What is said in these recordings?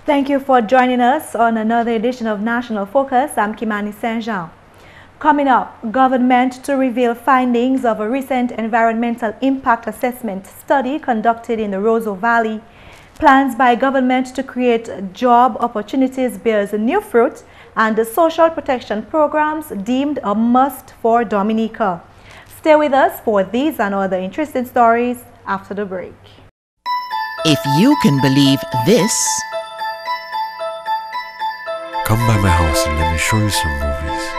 Thank you for joining us on another edition of National Focus. I'm Kimani Saint-Jean. Coming up, government to reveal findings of a recent environmental impact assessment study conducted in the Roseau Valley. Plans by government to create job opportunities bears new fruit, and the social protection programs deemed a must for Dominica. Stay with us for these and other interesting stories after the break. If you can believe this, come by my house and let me show you some movies.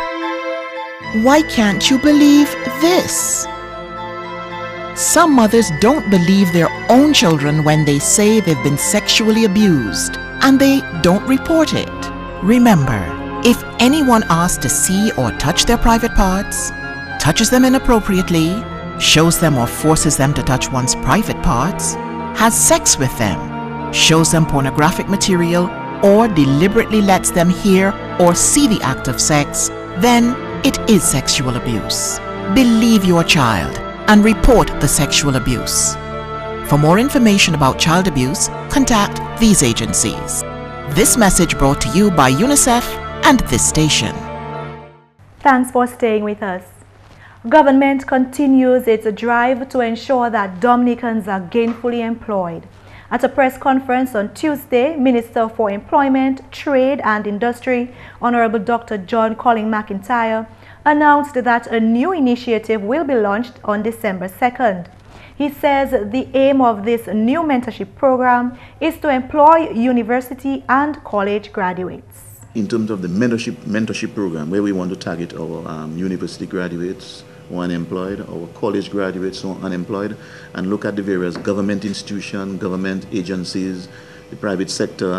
why can't you believe this? Some mothers don't believe their own children when they say they've been sexually abused, and they don't report it. Remember, if anyone asks to see or touch their private parts, touches them inappropriately, shows them or forces them to touch one's private parts, has sex with them, shows them pornographic material, or deliberately lets them hear or see the act of sex, then it is sexual abuse. Believe your child and report the sexual abuse. For more information about child abuse, contact these agencies. This message brought to you by UNICEF and this station. Thanks for staying with us. Government continues its drive to ensure that Dominicans are gainfully employed. At a press conference on Tuesday, Minister for Employment, Trade and Industry, Honorable Dr. John Colin McIntyre, announced that a new initiative will be launched on December 2nd. He says the aim of this new mentorship program is to employ university and college graduates. In terms of the mentorship program, where we want to target our university graduates who are unemployed, our college graduates who are unemployed, and look at the various government institutions, government agencies, the private sector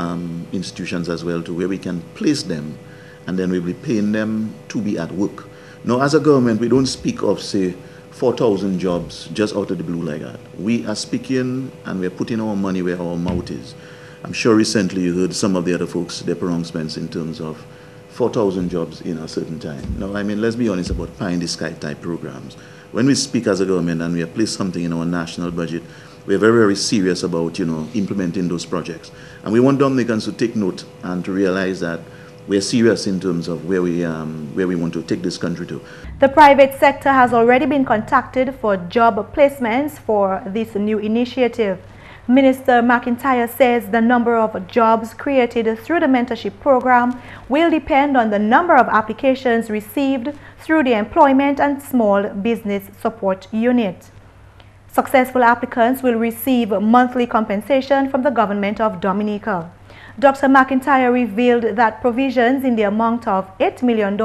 institutions as well, to where we can place them, and then we'll be paying them to be at work. Now, as a government, we don't speak of, say, 4,000 jobs just out of the blue like that. We are speaking and we're putting our money where our mouth is. I'm sure recently you heard some of the other folks, their pronouncements in terms of 4,000 jobs in a certain time. Now, I mean, let's be honest about pie in the sky type programs. When we speak as a government and we have placed something in our national budget, we're very, very serious about, implementing those projects. And we want Dominicans to take note and to realize that we're serious in terms of where we want to take this country to. The private sector has already been contacted for job placements for this new initiative. Minister McIntyre says the number of jobs created through the mentorship program will depend on the number of applications received through the Employment and Small Business Support Unit. Successful applicants will receive monthly compensation from the government of Dominica. Dr. McIntyre revealed that provisions in the amount of $8 million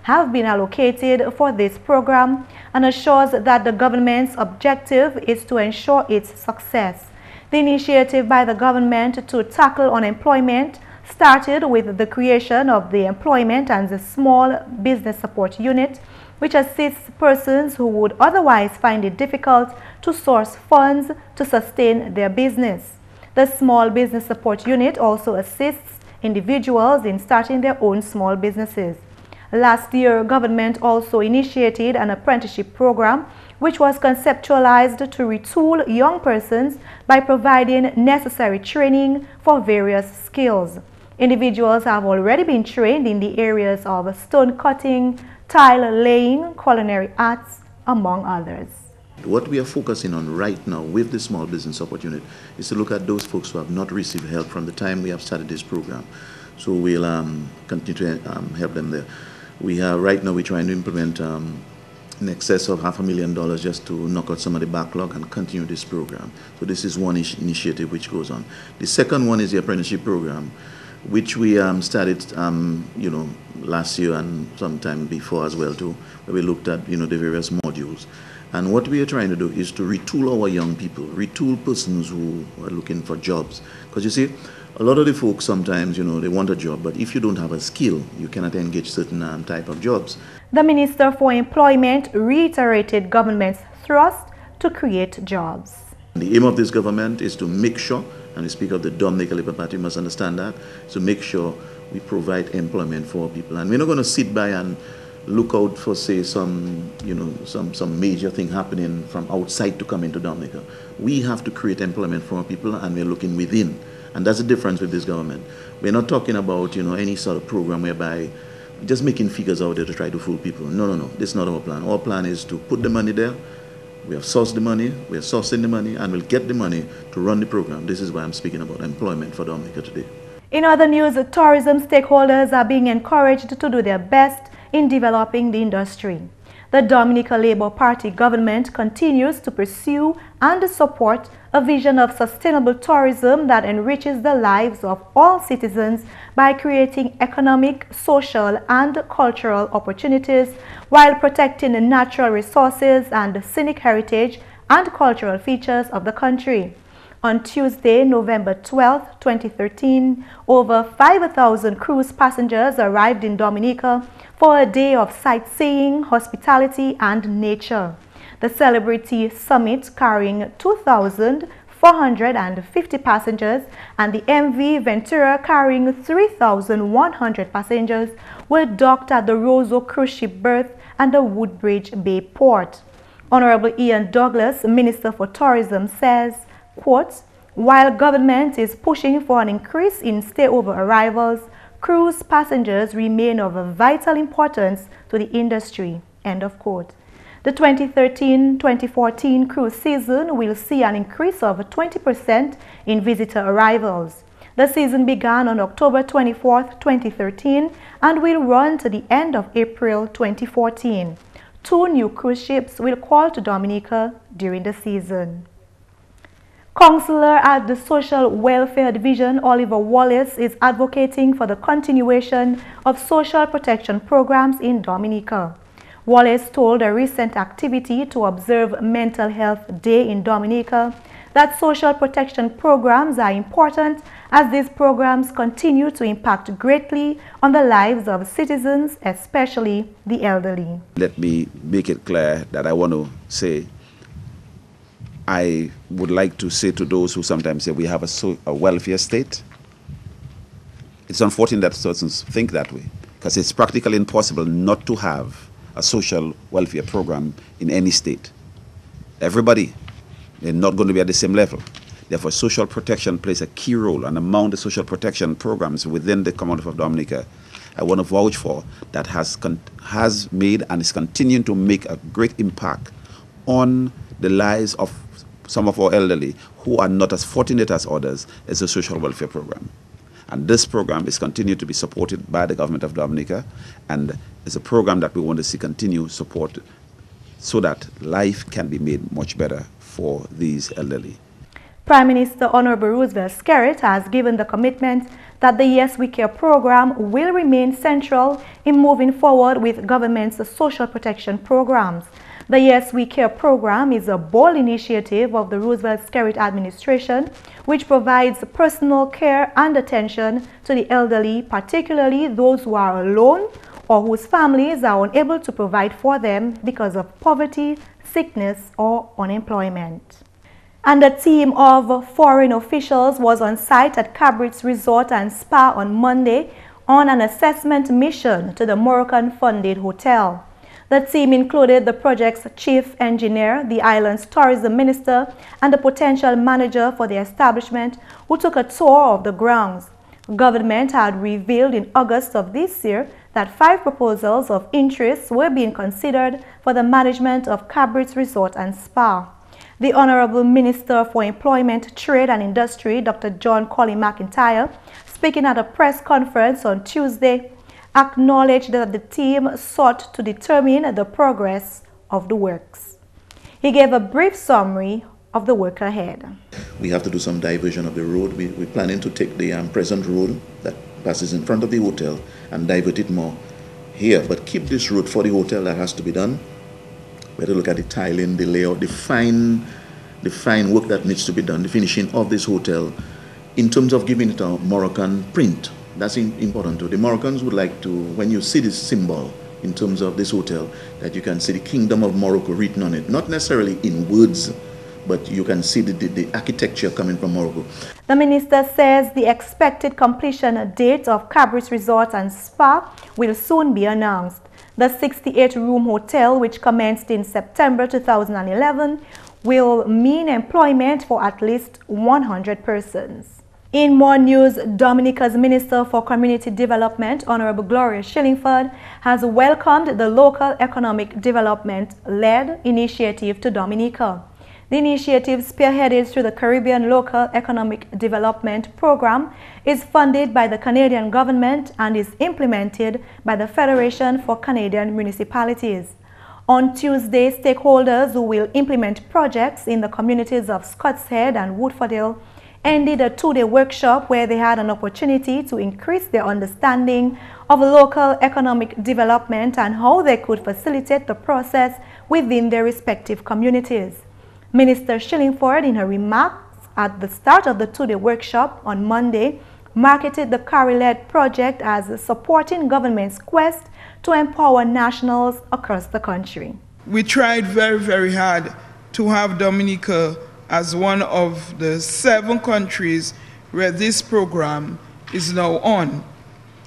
have been allocated for this program and assures that the government's objective is to ensure its success. The initiative by the government to tackle unemployment started with the creation of the Employment and the Small Business Support Unit, which assists persons who would otherwise find it difficult to source funds to sustain their business. The Small Business Support Unit also assists individuals in starting their own small businesses. Last year, government also initiated an apprenticeship program which was conceptualized to retool young persons by providing necessary training for various skills. Individuals have already been trained in the areas of stone cutting, tile laying, culinary arts, among others. What we are focusing on right now with the Small Business Support Unit is to look at those folks who have not received help from the time we have started this program. So we'll continue to help them there. Right now we're trying to implement in excess of $500,000 just to knock out some of the backlog and continue this program. So this is one initiative which goes on. The second one is the apprenticeship program, which we started last year and sometime before as well too, where we looked at the various modules. And what we are trying to do is to retool our young people, retool persons who are looking for jobs. Because you see, a lot of the folks sometimes, they want a job, but if you don't have a skill, you cannot engage certain type of jobs. The Minister for Employment reiterated government's thrust to create jobs. The aim of this government is to make sure, and we speak of the Dominica Labour Party, you must understand that, to make sure we provide employment for people. And we're not going to sit by and look out for, say, some major thing happening from outside to come into Dominica. We have to create employment for our people, and we're looking within. And that's the difference with this government. We're not talking about, any sort of program whereby just making figures out there to try to fool people. No. This is not our plan. Our plan is to put the money there. We have sourced the money, we are sourcing the money, and we'll get the money to run the program. This is why I'm speaking about employment for Dominica today. In other news, tourism stakeholders are being encouraged to do their best in developing the industry. The Dominica Labour Party government continues to pursue and support a vision of sustainable tourism that enriches the lives of all citizens by creating economic, social and cultural opportunities while protecting the natural resources and scenic heritage and cultural features of the country. On Tuesday, November 12, 2013, over 5,000 cruise passengers arrived in Dominica for a day of sightseeing, hospitality and nature. The Celebrity Summit, carrying 2,450 passengers, and the MV Ventura, carrying 3,100 passengers, were docked at the Roseau cruise ship berth and the Woodbridge Bay port. Honorable Ian Douglas, Minister for Tourism, says, quote, "While government is pushing for an increase in stayover arrivals, cruise passengers remain of vital importance to the industry." End of quote. The 2013-2014 cruise season will see an increase of 20% in visitor arrivals. The season began on October 24, 2013 and will run to the end of April 2014. 2 new cruise ships will call to Dominica during the season. Councillor at the Social Welfare Division, Oliver Wallace, is advocating for the continuation of social protection programs in Dominica. Wallace told a recent activity to observe Mental Health Day in Dominica that social protection programs are important as these programs continue to impact greatly on the lives of citizens, especially the elderly. Let me make it clear that I want to say I would like to say to those who sometimes say we have a welfare state, it's unfortunate that persons think that way, because it's practically impossible not to have a social welfare program in any state. Everybody is not going to be at the same level. Therefore, social protection plays a key role, and among the social protection programs within the Commonwealth of Dominica, I want to vouch for that has made and is continuing to make a great impact on the lives of some of our elderly who are not as fortunate as others is the social welfare program. And this program is continued to be supported by the government of Dominica, and it's a program that we want to see continue support so that life can be made much better for these elderly. Prime Minister Honorable Roosevelt Skerrit has given the commitment that the Yes We Care program will remain central in moving forward with government's social protection programs. The Yes We Care program is a bold initiative of the Roosevelt Skerrit administration, which provides personal care and attention to the elderly, particularly those who are alone or whose families are unable to provide for them because of poverty, sickness, or unemployment. And a team of foreign officials was on site at Cabrit's Resort and Spa on Monday on an assessment mission to the Moroccan-funded hotel. The team included the project's chief engineer, the island's tourism minister, and the potential manager for the establishment, who took a tour of the grounds. Government had revealed in August of this year that 5 proposals of interest were being considered for the management of Cabrit's Resort and Spa. The Honorable Minister for Employment, Trade and Industry, Dr. John Collin McIntyre, speaking at a press conference on Tuesday, acknowledged that the team sought to determine the progress of the works. He gave a brief summary of the work ahead. We have to do some diversion of the road. We're planning to take the present road that passes in front of the hotel and divert it more here, but keep this road for the hotel. That has to be done. We have to look at the tiling, the layout, the fine work that needs to be done, the finishing of this hotel in terms of giving it a Moroccan print. That's important too. The Moroccans would like to, when you see this symbol in terms of this hotel, that you can see the Kingdom of Morocco written on it. Not necessarily in words, but you can see the architecture coming from Morocco. The minister says the expected completion date of Cabrit's Resort and Spa will soon be announced. The 68-room hotel, which commenced in September 2011, will mean employment for at least 100 persons. In more news, Dominica's Minister for Community Development, Honorable Gloria Shillingford, has welcomed the local economic development-led initiative to Dominica. The initiative, spearheaded through the Caribbean Local Economic Development Program, is funded by the Canadian government and is implemented by the Federation for Canadian Municipalities. On Tuesday, stakeholders who will implement projects in the communities of Scott's Head and Woodford Hill ended a two-day workshop where they had an opportunity to increase their understanding of local economic development and how they could facilitate the process within their respective communities. Minister Shillingford, in her remarks at the start of the two-day workshop on Monday, marketed the CARI-led project as supporting government's quest to empower nationals across the country. We tried very, very hard to have Dominica as one of the 7 countries where this program is now on.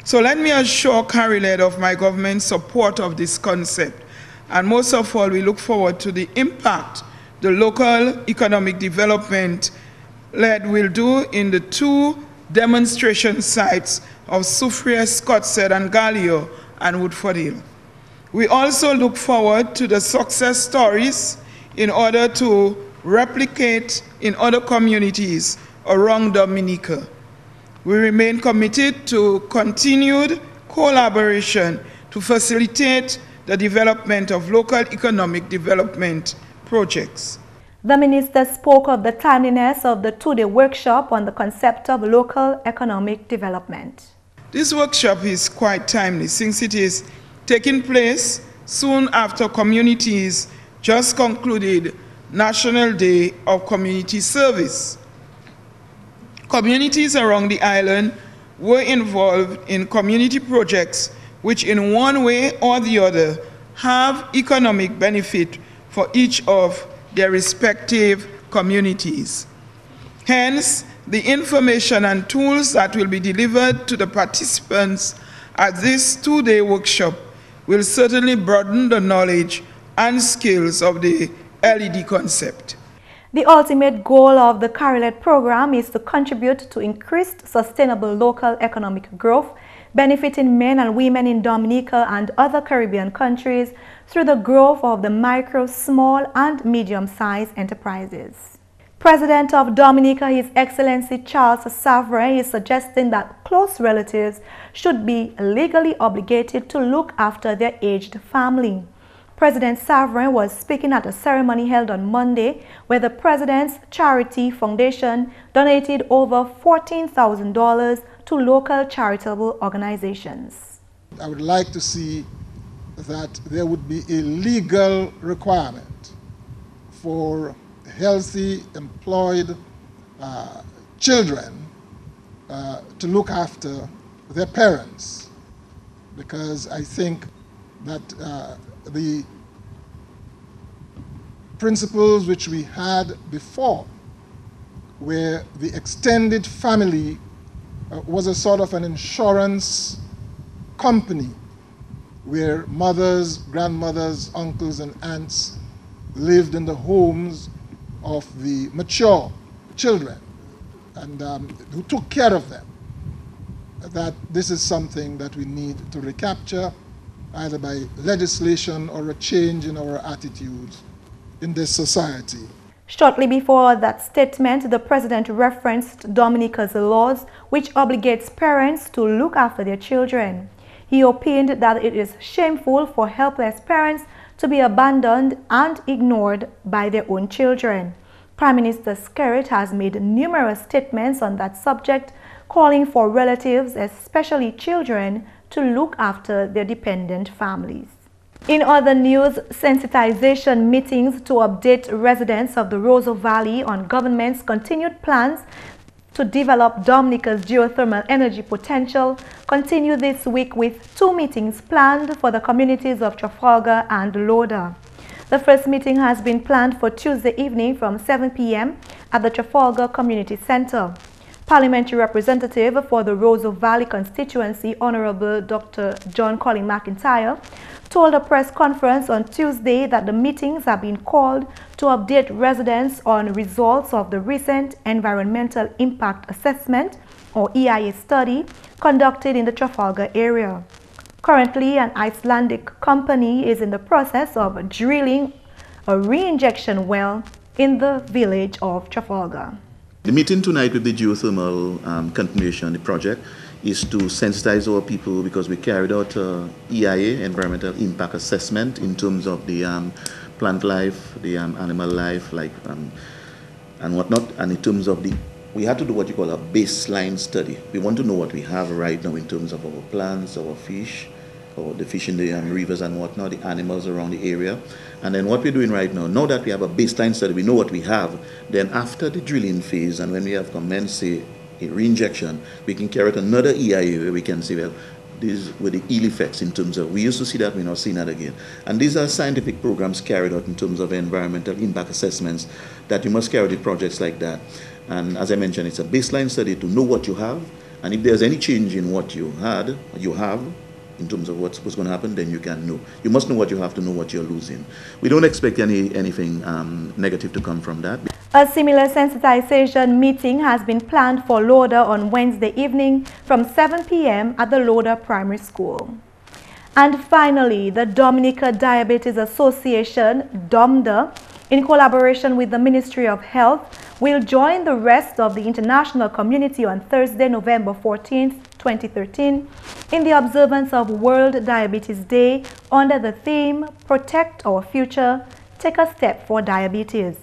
So let me assure CARI-led of my government's support of this concept. And most of all, we look forward to the impact the local economic development led will do in the 2 demonstration sites of Soufriere, Scott's Head and Gallio and Woodford Hill. We also look forward to the success stories in order to replicate in other communities around Dominica. We remain committed to continued collaboration to facilitate the development of local economic development projects. The minister spoke of the timeliness of the two-day workshop on the concept of local economic development. This workshop is quite timely since it is taking place soon after communities just concluded National Day of Community Service. Communities around the island were involved in community projects which in one way or the other have economic benefit for each of their respective communities. Hence, the information and tools that will be delivered to the participants at this two-day workshop will certainly broaden the knowledge and skills of the LED concept. The ultimate goal of the CARI-led program is to contribute to increased sustainable local economic growth, benefiting men and women in Dominica and other Caribbean countries through the growth of the micro, small, and medium-sized enterprises. President of Dominica, His Excellency Charles Savre, is suggesting that close relatives should be legally obligated to look after their aged family. President Savre was speaking at a ceremony held on Monday where the President's Charity Foundation donated over $14,000 to local charitable organizations. I would like to see that there would be a legal requirement for healthy, employed children to look after their parents, because I think that the principles which we had before, where the extended family was a sort of an insurance company where mothers, grandmothers, uncles, and aunts lived in the homes of the mature children and who took care of them, that this is something that we need to recapture either by legislation or a change in our attitudes in this society. Shortly before that statement, the President referenced Dominica's laws which obligates parents to look after their children. He opined that it is shameful for helpless parents to be abandoned and ignored by their own children. Prime Minister Skerrit has made numerous statements on that subject, calling for relatives, especially children, to look after their dependent families. In other news, sensitization meetings to update residents of the Roseau Valley on government's continued plans to develop Dominica's geothermal energy potential continue this week with 2 meetings planned for the communities of Trafalgar and Loda. The first meeting has been planned for Tuesday evening from 7 p.m. at the Trafalgar Community Center. Parliamentary representative for the Roseau Valley constituency, Honorable Dr. John Colin McIntyre, told a press conference on Tuesday that the meetings have been called to update residents on results of the recent Environmental Impact Assessment or EIA study conducted in the Trafalgar area. Currently, an Icelandic company is in the process of drilling a reinjection well in the village of Trafalgar. The meeting tonight with the geothermal continuation of the project is to sensitize our people, because we carried out EIA, Environmental Impact Assessment, in terms of the plant life, the animal life, and whatnot, and in terms of we had to do what you call a baseline study. We want to know what we have right now in terms of our plants, our fish, or the fish in the rivers and whatnot, the animals around the area. And then what we're doing right now that we have a baseline study, we know what we have, then after the drilling phase and when we have commenced, say, a reinjection, we can carry out another EIA where we can say, well, these were the ill effects in terms of, we used to see that, we're not seeing that again. And these are scientific programs carried out in terms of environmental impact assessments that you must carry out in projects like that. And as I mentioned, it's a baseline study to know what you have, and if there's any change in what you have, in terms of what's going to happen, then you can know. You must know what you have to know what you're losing. We don't expect anything negative to come from that. A similar sensitization meeting has been planned for Loader on Wednesday evening from 7 p.m. at the Loader Primary School. And finally, the Dominica Diabetes Association, DOMDA, in collaboration with the Ministry of Health, will join the rest of the international community on Thursday, November 14th, 2013, in the observance of World Diabetes Day under the theme, Protect Our Future, Take a Step for Diabetes.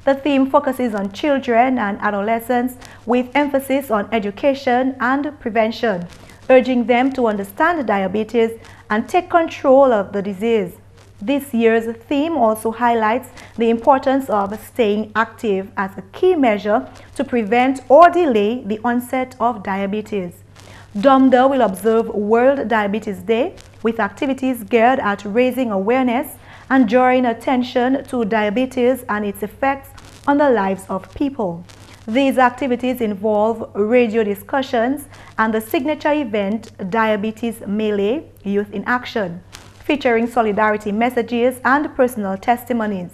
The theme focuses on children and adolescents with emphasis on education and prevention, urging them to understand diabetes and take control of the disease. This year's theme also highlights the importance of staying active as a key measure to prevent or delay the onset of diabetes. DOMDA will observe World Diabetes Day with activities geared at raising awareness and drawing attention to diabetes and its effects on the lives of people. These activities involve radio discussions and the signature event Diabetes Melee Youth in Action, featuring solidarity messages and personal testimonies.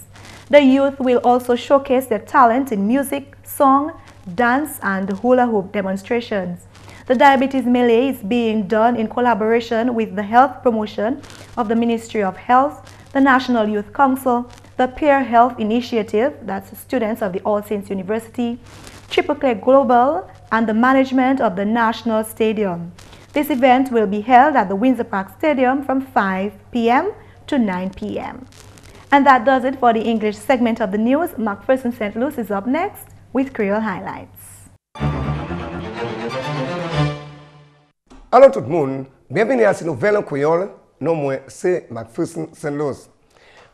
The youth will also showcase their talent in music, song, dance, and hula hoop demonstrations. The Diabetes Melee is being done in collaboration with the Health Promotion of the Ministry of Health, the National Youth Council, the Peer Health Initiative, that's students of the All Saints University, Triple Clay Global, and the management of the National Stadium. This event will be held at the Windsor Park Stadium from 5 p.m. to 9 p.m. And that does it for the English segment of the news. McPherson St. Luce is up next with Creole Highlights. Allô tout le monde, bienvenue à cette nouvelle en créole. Non, moi, c'est McPherson St. Luce.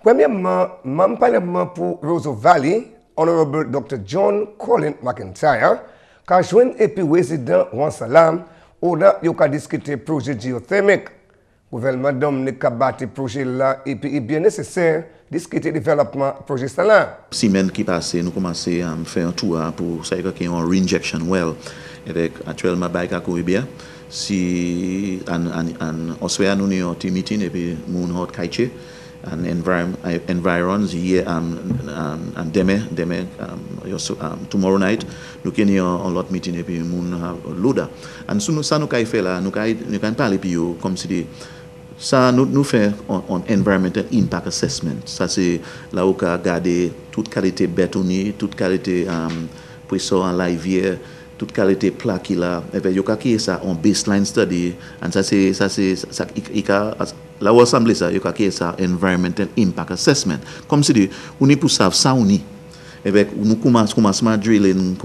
Premièrement, je parle pour Roseau Valley, Honorable Dr. John Colin McIntyre, qui a joint et puis résident Wansalam, où il a discuté projet géothermique. Le gouvernement Dominica a bâti projet là et puis il est bien nécessaire discuter développement projet là. Semaine qui passée, nous commençons à faire un tour pour ça qu'il y a un reinjection well avec actuellement bike à Koibia. Si on se fait nous un meeting et puis mon hot kaiche and environs here and demain tomorrow night nous avons un lot meeting et puis mon loader and ça nous kay fait là nous kan parler puis comme si ça nous fait un environmental impact assessment. Ça c'est là où on regarde toute qualité bétonnier, toute qualité poisson en laivière, toute qualité plaque là et puis yo ka ça en baseline study and ça c'est là où assemblée ça yo ka ça environmental impact assessment comme si on est pour savoir ça on est avec nous commencement drilling nous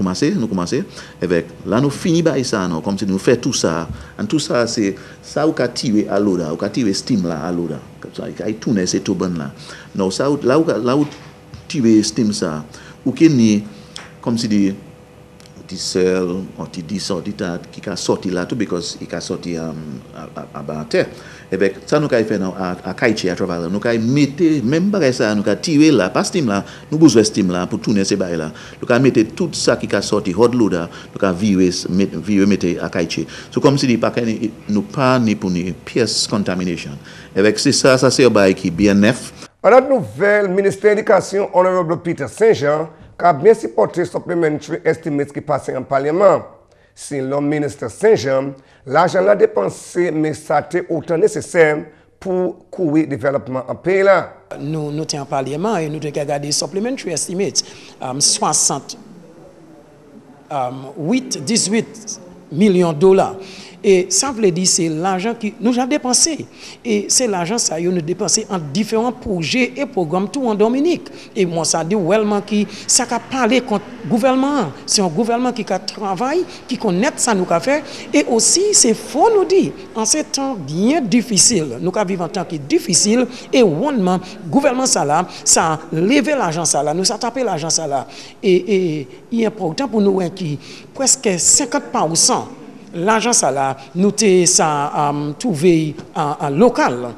commencer avec là nous fini by ça non comme si nous fait tout ça et tout ça c'est ça ou ka tirer à l'eau là ou ka tirer steam là à l'eau là comme ça il tourner cette turbine là non ça là où tirer steam ça ou qui ni comme si dit diesel ou dit qui a sorti là tout because il a sorti à terre avec ça nous fait à Kaichi à travers nous mettre même bagage ça nous tirer là pas steam là nous besoin steam là pour tourner ces bail là nous mettre tout ça qui a sorti hot loader nous virer mettre à Kaichi so comme si dit pas nous pas ni pour ni pièce contamination avec c'est ça c'est un bail qui bien neuf. En notre nouvelle, ministre de l'Éducation, Honorable Peter Saint-Jean, qui a bien supporté supplementary estimates qui passent en Parlement. Si le ministre Saint-Jean, l'argent l'a dépensé, mais ça a été autant nécessaire pour courir le développement en pays là. Nous sommes en Parlement et nous avons regardé supplementary estimates 18 millions de dollars. Et ça veut dire que c'est l'argent que nous avons dépensé. Et c'est l'argent que nous avons dépensé en différents projets et programmes tout en Dominique. Et moi, ça dit vraiment que ça a parlé contre le gouvernement. C'est un gouvernement qui travaille, qui connaît ça nous a fait. Et aussi, c'est faux nous dire, en ces temps bien difficiles, nous vivons en temps qui est difficile, et le gouvernement ça là, ça a levé l'argent ça là, nous a tapé l'argent ça là. Et il est important pour nous qui presque 50%. L'argent ça là, nous avons trouvé en local.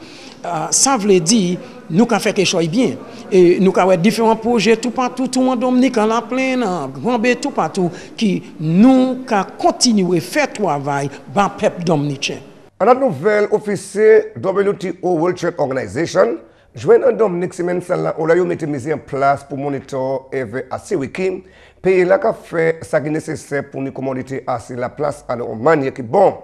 Ça veut dire nous avons fait quelque chose de bien. Et nous avons différents projets tout partout, tout en Dominique, en la plaine, en Grand-Bé, tout partout, qui nous avons continué à faire travail dans le peuple dominicain. En notre nouvel officier WTO World Trade Organization, joint en Dominique semaine là, on a mis en place pour monitorer et wiki. Pays là qui fait ce qui est nécessaire pour une commodité à la place à une manière qui est bon.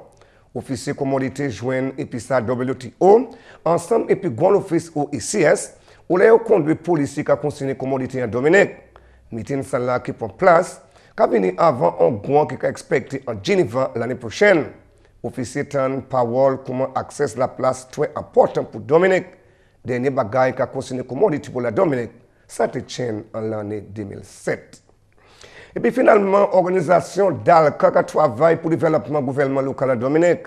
Officier commodité joint et puis ça WTO ensemble et puis grand office au ICS où là conduit policier qui a consigné commodité en Dominique. Meeting ça là qui prend place qui venu avant un grand qui est expecté en Geneva l'année prochaine. Officier tan parole comment accès la place très important pour Dominique. Dernier bagaille qui a consigné commodité pour la Dominique, ça te tient en l'année 2007. Et puis finalement, l'organisation DALCA qui travaille pour le développement du gouvernement local à Dominique.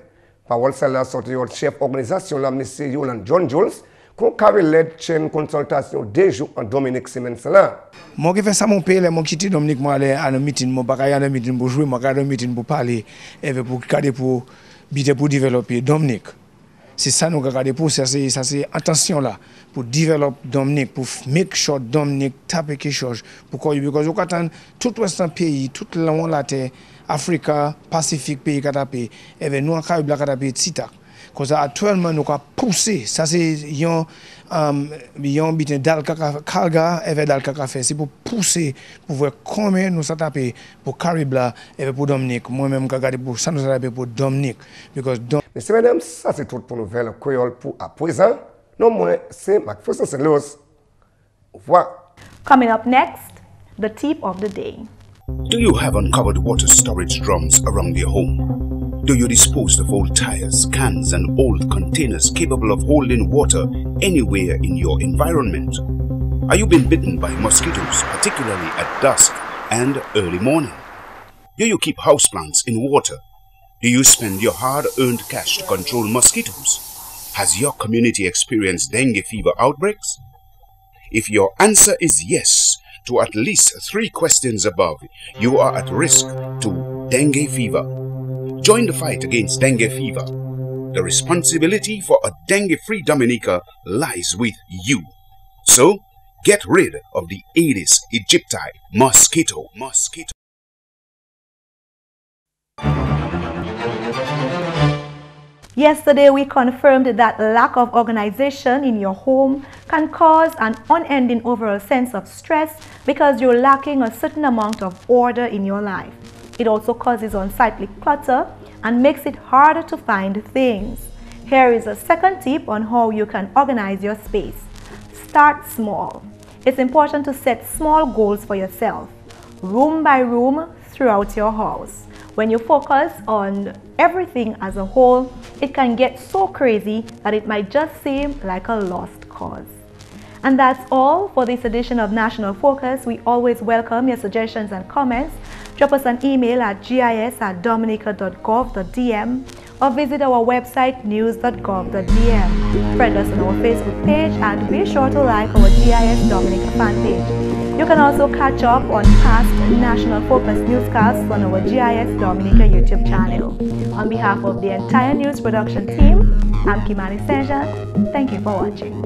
Parole ça là sorti au chef organisation là, M. Yolan John Jules, qui a une consultation 2 jours en Dominique semaine là. Moi qui fais ça mon pays, moi qui quitte Dominique, moi aller à un meeting, moi pas aller à un meeting pour jouer, moi aller à un meeting pour parler, et pour garder pour développer Dominique. C'est ça nous regardons pour ça c'est attention là pour développer Dominique pour make sure Dominique tape quelque chose pourquoi parce que quand tout ouest pays tout le monde la terre Afrique Pacifique pays qui tapé et ben nous en Caraïbes la tapé tita cause actuellement nous a poussé ça c'est yon bitin dalka kalga et dalka fait c'est pour pousser pour voir comment nous ça tapé pour Caraïbes là et pour Dominique moi même regarder pour ça nous tapé pour Dominique because Messieurs, mesdames, ça c'est tout pour nouvelle créole pour à présent. Non moins, c'est McPherson St. Louis. Au revoir. Coming up next, the tip of the day. Do you have uncovered water storage drums around your home? Do you dispose of old tires, cans and old containers capable of holding water anywhere in your environment? Are you being bitten by mosquitoes, particularly at dusk and early morning? Do you keep houseplants in water? Do you spend your hard-earned cash to control mosquitoes? Has your community experienced dengue fever outbreaks? If your answer is yes to at least 3 questions above, you are at risk to dengue fever. Join the fight against dengue fever. The responsibility for a dengue-free Dominica lies with you. So, get rid of the Aedes aegypti mosquito. Yesterday, we confirmed that lack of organization in your home can cause an unending overall sense of stress because you're lacking a certain amount of order in your life. It also causes unsightly clutter and makes it harder to find things. Here is a second tip on how you can organize your space. Start small. It's important to set small goals for yourself, room by room throughout your house. When you focus on everything as a whole, it can get so crazy that it might just seem like a lost cause. And that's all for this edition of National Focus. We always welcome your suggestions and comments. Drop us an email at gis@dominica.gov.dm or visit our website news.gov.dm. Friend us on our Facebook page and be sure to like our GIS Dominica fan page. You can also catch up on past National Focus newscasts on our GIS Dominica YouTube channel. On behalf of the entire news production team, I'm Kimani. Thank you for watching.